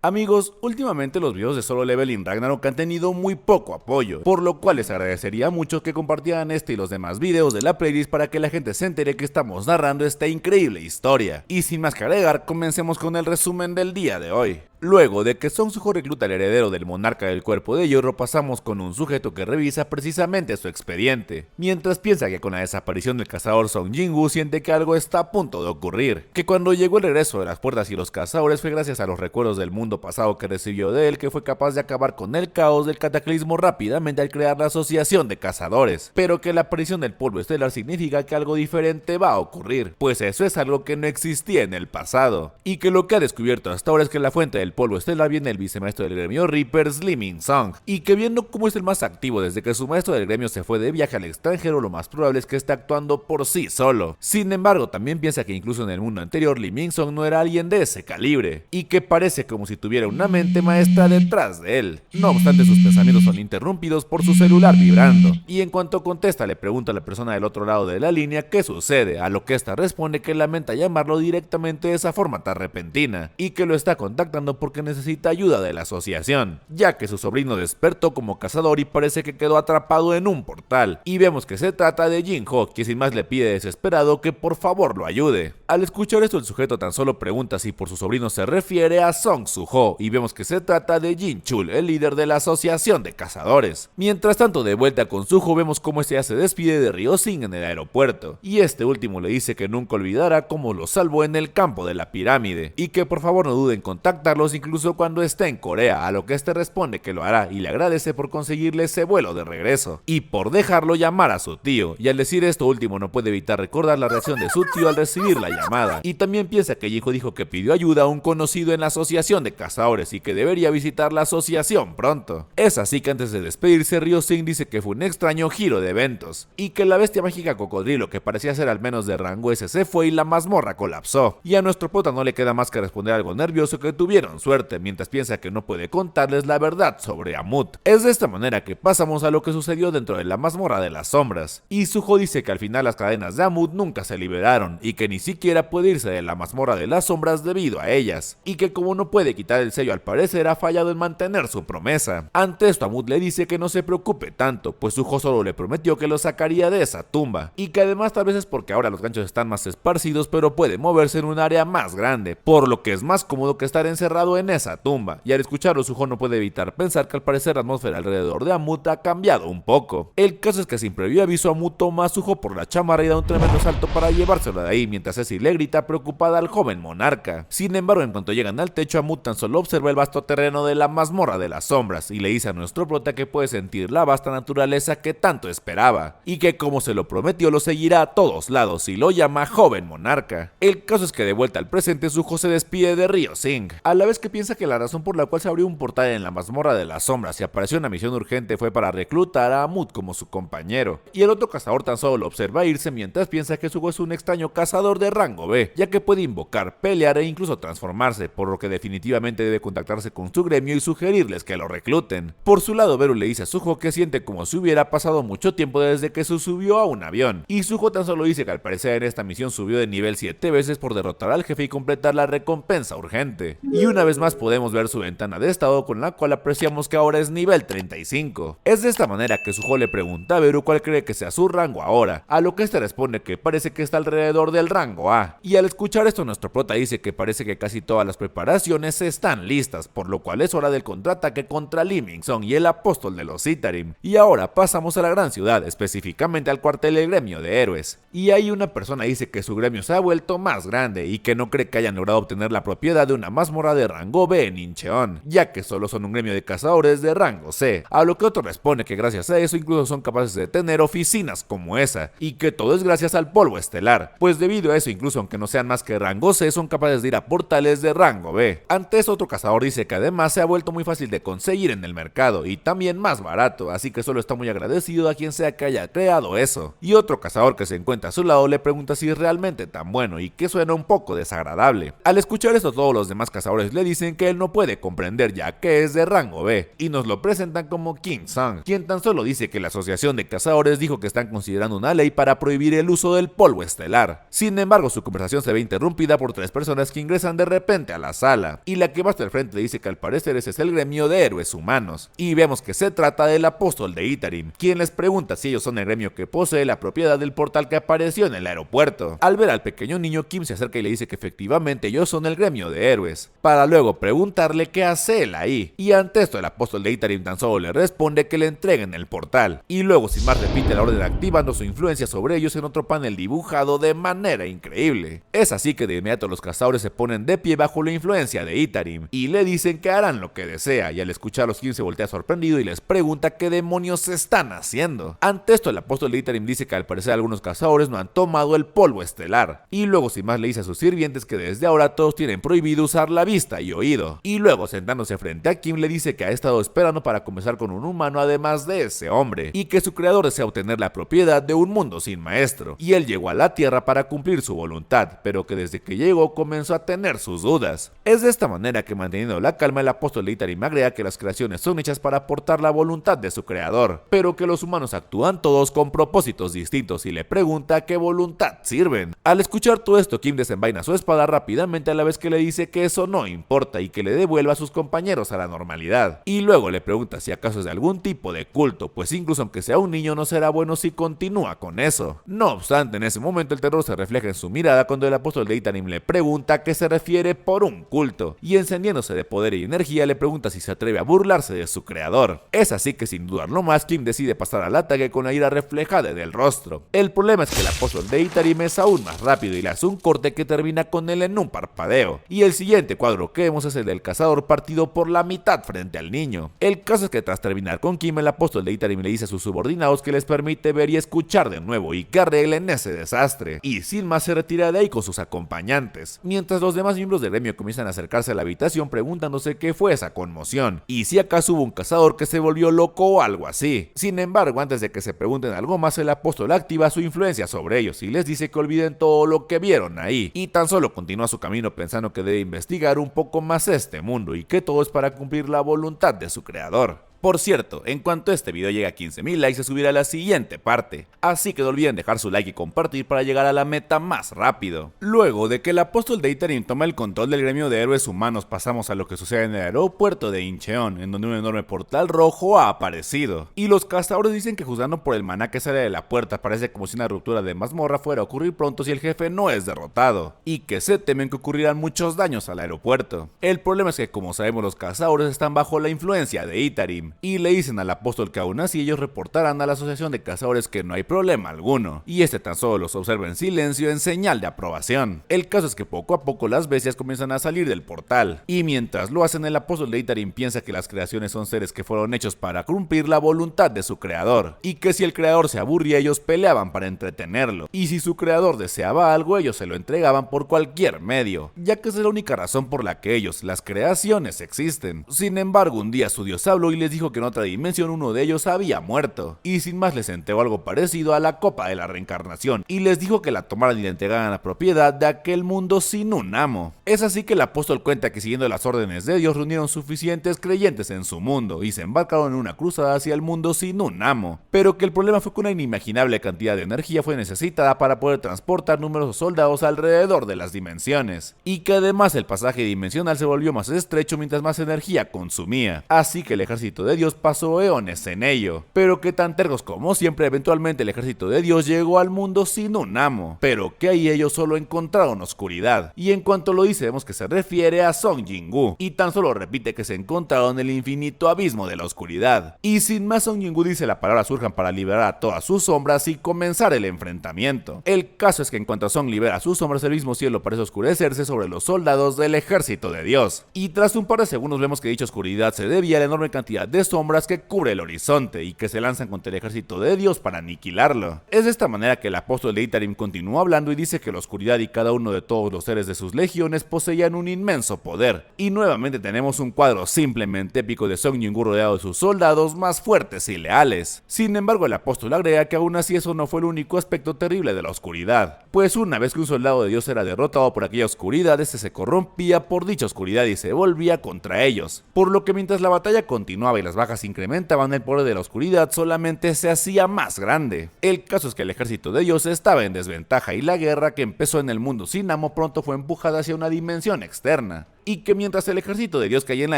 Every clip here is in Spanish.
Amigos, últimamente los videos de Solo Leveling Ragnarok han tenido muy poco apoyo, por lo cual les agradecería mucho que compartieran este y los demás videos de la playlist para que la gente se entere que estamos narrando esta increíble historia. Y sin más que agregar, comencemos con el resumen del día de hoy. Luego de que Song Su-ho recluta al heredero del monarca del cuerpo de hierro, pasamos con un sujeto que revisa precisamente su expediente, mientras piensa que con la desaparición del cazador Song Jin-woo siente que algo está a punto de ocurrir, que cuando llegó el regreso de las puertas y los cazadores fue gracias a los recuerdos del mundo pasado que recibió de él que fue capaz de acabar con el caos del cataclismo rápidamente al crear la asociación de cazadores, pero que la aparición del polvo estelar significa que algo diferente va a ocurrir, pues eso es algo que no existía en el pasado, y que lo que ha descubierto hasta ahora es que la fuente del polvo estelar viene del vicemaestro del gremio Reapers, Lee Min-sung, y que viendo cómo es el más activo desde que su maestro del gremio se fue de viaje al extranjero, lo más probable es que esté actuando por sí solo. Sin embargo, también piensa que incluso en el mundo anterior Lee Min-sung no era alguien de ese calibre, y que parece como si tuviera una mente maestra detrás de él. No obstante, sus pensamientos son interrumpidos por su celular vibrando, y en cuanto contesta le pregunta a la persona del otro lado de la línea qué sucede, a lo que ésta responde que lamenta llamarlo directamente de esa forma tan repentina, y que lo está contactando porque necesita ayuda de la asociación, ya que su sobrino despertó como cazador y parece que quedó atrapado en un portal, y vemos que se trata de Jin-ho, quien sin más le pide desesperado que por favor lo ayude. Al escuchar esto, el sujeto tan solo pregunta si por su sobrino se refiere a Song Su-ho, y vemos que se trata de Jin-chul, el líder de la asociación de cazadores. Mientras tanto, de vuelta con Su-ho, vemos cómo este ya se despide de Ryo-sing en el aeropuerto, y este último le dice que nunca olvidará cómo lo salvó en el campo de la pirámide, y que por favor no dude en contactarlos incluso cuando esté en Corea, a lo que este responde que lo hará y le agradece por conseguirle ese vuelo de regreso, y por dejarlo llamar a su tío, y al decir esto último no puede evitar recordar la reacción de su tío al recibir la llamada, y también piensa que Jin-ho dijo que pidió ayuda a un conocido en la asociación de cazadores y que debería visitar la asociación pronto. Es así que antes de despedirse, Ryo-sing dice que fue un extraño giro de eventos, y que la bestia mágica cocodrilo que parecía ser al menos de rango S se fue y la mazmorra colapsó, y a nuestro prota no le queda más que responder algo nervioso que tuvieron suerte, mientras piensa que no puede contarles la verdad sobre Amut. Es de esta manera que pasamos a lo que sucedió dentro de la mazmorra de las sombras, y Su-ho dice que al final las cadenas de Amut nunca se liberaron, y que ni siquiera puede irse de la mazmorra de las sombras debido a ellas, y que como no puede quitar el sello al parecer ha fallado en mantener su promesa. Ante esto Amut le dice que no se preocupe tanto, pues Su-ho solo le prometió que lo sacaría de esa tumba, y que además tal vez es porque ahora los ganchos están más esparcidos pero puede moverse en un área más grande, por lo que es más cómodo que estar encerrado en esa tumba, y al escucharlo Su-ho no puede evitar pensar que al parecer la atmósfera alrededor de Amut ha cambiado un poco. El caso es que sin previo aviso Amut toma a Su-ho por la chamarra y da un tremendo salto para llevárselo de ahí, mientras Ceci le grita preocupada al joven monarca. Sin embargo, en cuanto llegan al techo, Amut tan solo observa el vasto terreno de la mazmorra de las sombras y le dice a nuestro prota que puede sentir la vasta naturaleza que tanto esperaba, y que como se lo prometió lo seguirá a todos lados y lo llama joven monarca. El caso es que de vuelta al presente Su-ho se despide de Ryo-sing, a la vez que piensa que la razón por la cual se abrió un portal en la mazmorra de las sombras y apareció una misión urgente fue para reclutar a Amut como su compañero, y el otro cazador tan solo lo observa irse mientras piensa que Su-ho es un extraño cazador de rango B, ya que puede invocar, pelear e incluso transformarse, por lo que definitivamente debe contactarse con su gremio y sugerirles que lo recluten. Por su lado, Beru le dice a Su-ho que siente como si hubiera pasado mucho tiempo desde que se subió a un avión, y Su-ho tan solo dice que al parecer en esta misión subió de nivel 7 veces por derrotar al jefe y completar la recompensa urgente, y una vez más podemos ver su ventana de estado con la cual apreciamos que ahora es nivel 35. Es de esta manera que Su-ho le pregunta a Beru cuál cree que sea su rango ahora, a lo que este responde que parece que está alrededor del rango A, y al escuchar esto nuestro prota dice que parece que casi todas las preparaciones están listas, por lo cual es hora del contraataque contra Lee Min-sung y el apóstol de los Itarim. Y ahora pasamos a la gran ciudad, específicamente al cuartel del gremio de héroes, y ahí una persona dice que su gremio se ha vuelto más grande y que no cree que hayan logrado obtener la propiedad de una mazmorra de rango B en Incheon, ya que solo son un gremio de cazadores de rango C, a lo que otro responde que gracias a eso incluso son capaces de tener oficinas como esa, y que todo es gracias al polvo estelar, pues debido a eso incluso aunque no sean más que rango C son capaces de ir a portales de rango B. Antes otro cazador dice que además se ha vuelto muy fácil de conseguir en el mercado y también más barato, así que solo está muy agradecido a quien sea que haya creado eso. Y otro cazador que se encuentra a su lado le pregunta si es realmente tan bueno y que suena un poco desagradable. Al escuchar esto todos los demás cazadores le dicen que él no puede comprender ya que es de rango B, y nos lo presentan como King Sung, quien tan solo dice que la Asociación de Cazadores dijo que están considerando una ley para prohibir el uso del polvo estelar. Sin embargo, su conversación se ve interrumpida por 3 personas que ingresan de repente a la sala, y la que va hasta el frente dice que al parecer ese es el gremio de héroes humanos, y vemos que se trata del apóstol de Yttarim, quien les pregunta si ellos son el gremio que posee la propiedad del portal que apareció en el aeropuerto. Al ver al pequeño niño, Kim se acerca y le dice que efectivamente ellos son el gremio de héroes, para luego preguntarle qué hace él ahí, y ante esto el apóstol de Yttarim tan solo le responde que le entreguen el portal, y luego sin más repite la orden activando su influencia sobre ellos en otro panel dibujado de manera increíble. Es así que de inmediato los cazadores se ponen de pie bajo la influencia de Yttarim, y le dicen que harán lo que desea, y al escucharlos Kim se voltea sorprendido y les pregunta qué demonios están haciendo. Ante esto el apóstol de Yttarim dice que al parecer algunos cazadores no han tomado el polvo estelar, y luego sin más le dice a sus sirvientes que desde ahora todos tienen prohibido usar la vista y oído, y luego sentándose frente a Kim le dice que ha estado esperando para conversar con un humano además de ese hombre, y que su creador desea obtener la propiedad de un mundo sin maestro, y él llegó a la tierra para cumplir su voluntad, pero que desde que llegó comenzó a tener sus dudas. Es de esta manera que, manteniendo la calma, el apóstol de Yttarim agrega que las creaciones son hechas para aportar la voluntad de su creador, pero que los humanos actúan todos con propósitos distintos, y le pregunta qué voluntad sirven. Al escuchar todo esto, Kim desenvaina su espada rápidamente a la vez que le dice que eso no importa y que le devuelva a sus compañeros a la normalidad, y luego le pregunta si acaso es de algún tipo de culto, pues incluso aunque sea un niño no será bueno si continúa con eso. No obstante, en ese momento el terror se refleja en su mirada cuando el apóstol de Yttarim le pregunta a qué se refiere por un culto, y encendiéndose de poder y energía le pregunta si se atreve a burlarse de su creador. Es así que sin dudarlo más, Kim decide pasar al ataque con la ira reflejada en el rostro. El problema es que el apóstol de Yttarim es aún más rápido y le hace un corte que termina con él en un parpadeo, y el siguiente cuadro que vemos es el del cazador partido por la mitad frente al niño. El caso es que tras terminar con Kim, el apóstol de Yttarim le dice a sus subordinados que les permite ver y escuchar de nuevo y que arreglen ese desastre, y sin más se retira de ahí con sus acompañantes, mientras los demás miembros del gremio comienzan a acercarse a la habitación preguntándose qué fue esa conmoción, y si acaso hubo un cazador que se volvió loco o algo así. Sin embargo, antes de que se pregunten algo más, el apóstol activa su influencia sobre ellos y les dice que olviden todo lo que vieron ahí, y tan solo continúa su camino pensando que debe investigar un poco más este mundo y que todo es para cumplir la voluntad de su creador. Por cierto, en cuanto este video llegue a 15.000 likes se subirá la siguiente parte, así que no olviden dejar su like y compartir para llegar a la meta más rápido. Luego de que el apóstol de Yttarim toma el control del gremio de héroes humanos, pasamos a lo que sucede en el aeropuerto de Incheon, en donde un enorme portal rojo ha aparecido, y los cazadores dicen que juzgando por el maná que sale de la puerta parece como si una ruptura de mazmorra fuera a ocurrir pronto si el jefe no es derrotado, y que se temen que ocurrirán muchos daños al aeropuerto. El problema es que, como sabemos, los cazadores están bajo la influencia de Yttarim, y le dicen al apóstol que aún así ellos reportarán a la asociación de cazadores que no hay problema alguno, y este tan solo los observa en silencio en señal de aprobación. El caso es que poco a poco las bestias comienzan a salir del portal, y mientras lo hacen el apóstol de Yttarim piensa que las creaciones son seres que fueron hechos para cumplir la voluntad de su creador, y que si el creador se aburría ellos peleaban para entretenerlo, y si su creador deseaba algo ellos se lo entregaban por cualquier medio, ya que esa es la única razón por la que ellos, las creaciones, existen. Sin embargo, un día su dios habló y les dijo que en otra dimensión uno de ellos había muerto, y sin más les entregó algo parecido a la copa de la reencarnación, y les dijo que la tomaran y le entregaran la propiedad de aquel mundo sin un amo. Es así que el apóstol cuenta que siguiendo las órdenes de Dios reunieron suficientes creyentes en su mundo, y se embarcaron en una cruzada hacia el mundo sin un amo, pero que el problema fue que una inimaginable cantidad de energía fue necesitada para poder transportar numerosos soldados alrededor de las dimensiones, y que además el pasaje dimensional se volvió más estrecho mientras más energía consumía, así que el ejército de Dios pasó eones en ello, pero que tan tercos como siempre eventualmente el ejército de Dios llegó al mundo sin un amo, pero que ahí ellos solo encontraron oscuridad, y en cuanto lo dice vemos que se refiere a Song Jinwoo, y tan solo repite que se encontraron en el infinito abismo de la oscuridad, y sin más Song Jinwoo dice la palabra surjan para liberar a todas sus sombras y comenzar el enfrentamiento. El caso es que en cuanto Song libera a sus sombras el mismo cielo parece oscurecerse sobre los soldados del ejército de Dios, y tras un par de segundos vemos que dicha oscuridad se debía a la enorme cantidad de sombras que cubre el horizonte y que se lanzan contra el ejército de Dios para aniquilarlo. Es de esta manera que el apóstol Leitarim continúa hablando y dice que la oscuridad y cada uno de todos los seres de sus legiones poseían un inmenso poder. Y nuevamente tenemos un cuadro simplemente épico de Song Jinwoo rodeado de sus soldados más fuertes y leales. Sin embargo, el apóstol agrega que aún así eso no fue el único aspecto terrible de la oscuridad, pues una vez que un soldado de Dios era derrotado por aquella oscuridad, este se corrompía por dicha oscuridad y se volvía contra ellos, por lo que mientras la batalla continuaba y las bajas incrementaban, el poder de la oscuridad solamente se hacía más grande. El caso es que el ejército de Dios estaba en desventaja y la guerra que empezó en el mundo sin amo pronto fue empujada hacia una dimensión externa, y que mientras el ejército de Dios caía en la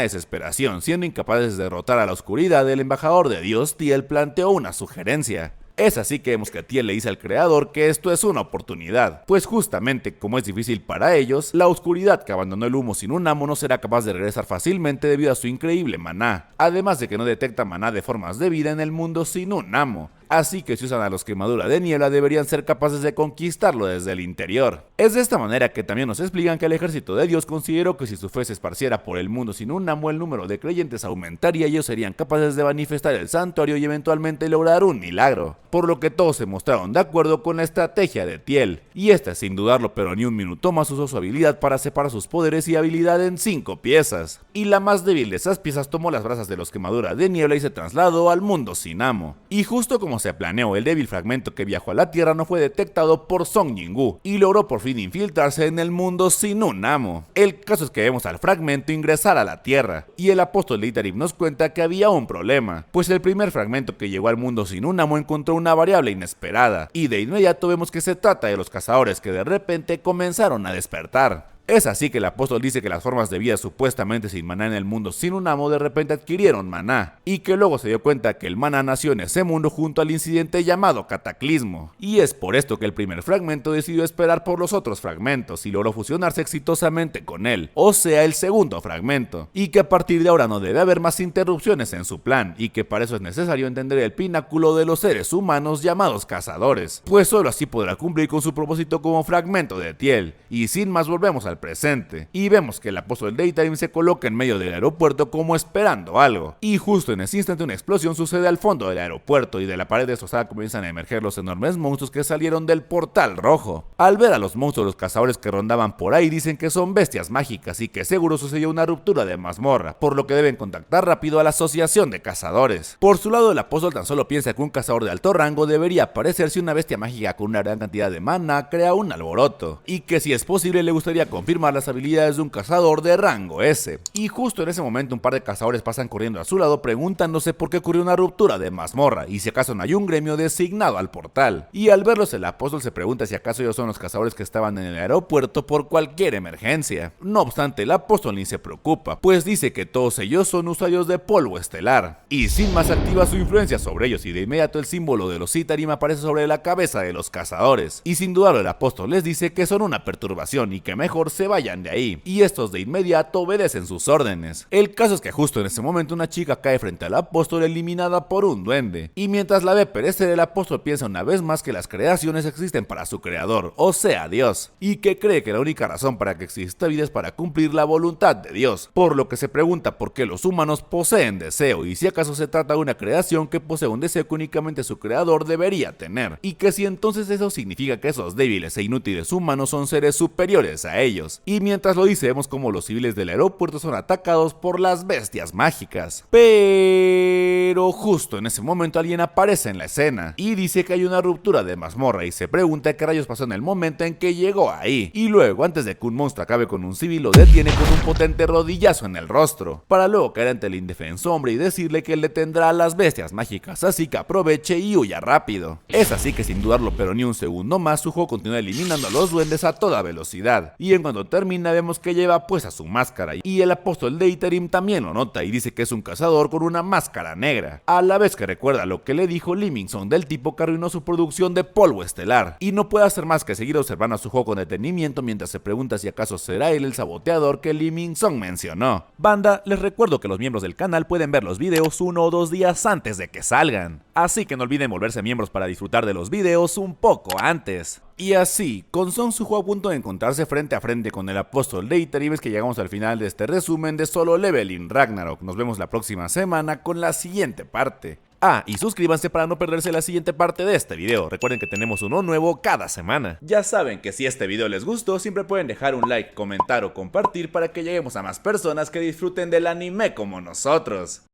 desesperación, siendo incapaces de derrotar a la oscuridad, el embajador de Dios, Tiel, planteó una sugerencia. Es así que vemos que Tiel le dice al creador que esto es una oportunidad, pues justamente como es difícil para ellos, la oscuridad que abandonó el humo sin un amo no será capaz de regresar fácilmente debido a su increíble maná, además de que no detecta maná de formas de vida en el mundo sin un amo. Así que si usan a los quemadura de niebla deberían ser capaces de conquistarlo desde el interior. Es de esta manera que también nos explican que el ejército de Dios consideró que si su fe se esparciera por el mundo sin un amo, el número de creyentes aumentaría y ellos serían capaces de manifestar el santuario y eventualmente lograr un milagro. Por lo que todos se mostraron de acuerdo con la estrategia de Tiel, y esta sin dudarlo pero ni un minuto más usó su habilidad para separar sus poderes y habilidad en 5 piezas. Y la más débil de esas piezas tomó las brasas de los quemadura de niebla y se trasladó al mundo sin amo. Y justo como se planeó, el débil fragmento que viajó a la Tierra no fue detectado por Song Jinwoo y logró por fin infiltrarse en el mundo sin un amo. El caso es que vemos al fragmento ingresar a la Tierra, y el apóstol Leitarim nos cuenta que había un problema, pues el primer fragmento que llegó al mundo sin un amo encontró una variable inesperada, y de inmediato vemos que se trata de los cazadores que de repente comenzaron a despertar. Es así que el apóstol dice que las formas de vida supuestamente sin maná en el mundo sin un amo de repente adquirieron maná, y que luego se dio cuenta que el maná nació en ese mundo junto al incidente llamado cataclismo, y es por esto que el primer fragmento decidió esperar por los otros fragmentos y logró fusionarse exitosamente con él, o sea el segundo fragmento, y que a partir de ahora no debe haber más interrupciones en su plan, y que para eso es necesario entender el pináculo de los seres humanos llamados cazadores, pues solo así podrá cumplir con su propósito como fragmento de Tiel. Y sin más volvemos al presente, y vemos que el apóstol Leitarim se coloca en medio del aeropuerto como esperando algo, y justo en ese instante una explosión sucede al fondo del aeropuerto y de la pared destrozada comienzan a emerger los enormes monstruos que salieron del portal rojo. Al ver a los monstruos, los cazadores que rondaban por ahí dicen que son bestias mágicas y que seguro sucedió una ruptura de mazmorra, por lo que deben contactar rápido a la asociación de cazadores. Por su lado, el apóstol tan solo piensa que un cazador de alto rango debería aparecer si una bestia mágica con una gran cantidad de maná crea un alboroto, y que si es posible le gustaría confirmar las habilidades de un cazador de rango S. Y justo en ese momento un par de cazadores pasan corriendo a su lado preguntándose por qué ocurrió una ruptura de mazmorra y si acaso no hay un gremio designado al portal. Y al verlos el apóstol se pregunta si acaso ellos son los cazadores que estaban en el aeropuerto por cualquier emergencia. No obstante, el apóstol ni se preocupa, pues dice que todos ellos son usuarios de polvo estelar. Y sin más activa su influencia sobre ellos y de inmediato el símbolo de los Zitarim aparece sobre la cabeza de los cazadores. Y sin dudarlo el apóstol les dice que son una perturbación y que mejor se vayan de ahí, y estos de inmediato obedecen sus órdenes. El caso es que justo en ese momento una chica cae frente al apóstol eliminada por un duende, y mientras la ve perecer el apóstol piensa una vez más que las creaciones existen para su creador, o sea Dios, y que cree que la única razón para que exista vida es para cumplir la voluntad de Dios, por lo que se pregunta por qué los humanos poseen deseo y si acaso se trata de una creación que posee un deseo que únicamente su creador debería tener, y que si entonces eso significa que esos débiles e inútiles humanos son seres superiores a ellos. Y mientras lo dice vemos como los civiles del aeropuerto son atacados por las bestias mágicas. Pero justo en ese momento alguien aparece en la escena y dice que hay una ruptura de mazmorra y se pregunta qué rayos pasó en el momento en que llegó ahí. Y luego, antes de que un monstruo acabe con un civil, lo detiene con un potente rodillazo en el rostro, para luego caer ante el indefenso hombre y decirle que él detendrá a las bestias mágicas, así que aproveche y huya rápido. Es así que sin dudarlo pero ni un segundo más, su juego continúa eliminando a los duendes a toda velocidad, y en cuanto termina vemos que lleva puesta su máscara, y el apóstol Leitarim también lo nota y dice que es un cazador con una máscara negra, a la vez que recuerda lo que le dijo Lee Min-sung del tipo que arruinó su producción de polvo estelar, y no puede hacer más que seguir observando a su juego con detenimiento mientras se pregunta si acaso será él el saboteador que Lee Min-sung mencionó. Banda, les recuerdo que los miembros del canal pueden ver los videos 1 o 2 días antes de que salgan, así que no olviden volverse miembros para disfrutar de los videos un poco antes. Y así, con Son Soo-ho a punto de encontrarse frente a frente con el apóstol de Italy, que llegamos al final de este resumen de Solo Leveling Ragnarok. Nos vemos la próxima semana con la siguiente parte. Y suscríbanse para no perderse la siguiente parte de este video. Recuerden que tenemos uno nuevo cada semana. Ya saben que si este video les gustó, siempre pueden dejar un like, comentar o compartir para que lleguemos a más personas que disfruten del anime como nosotros.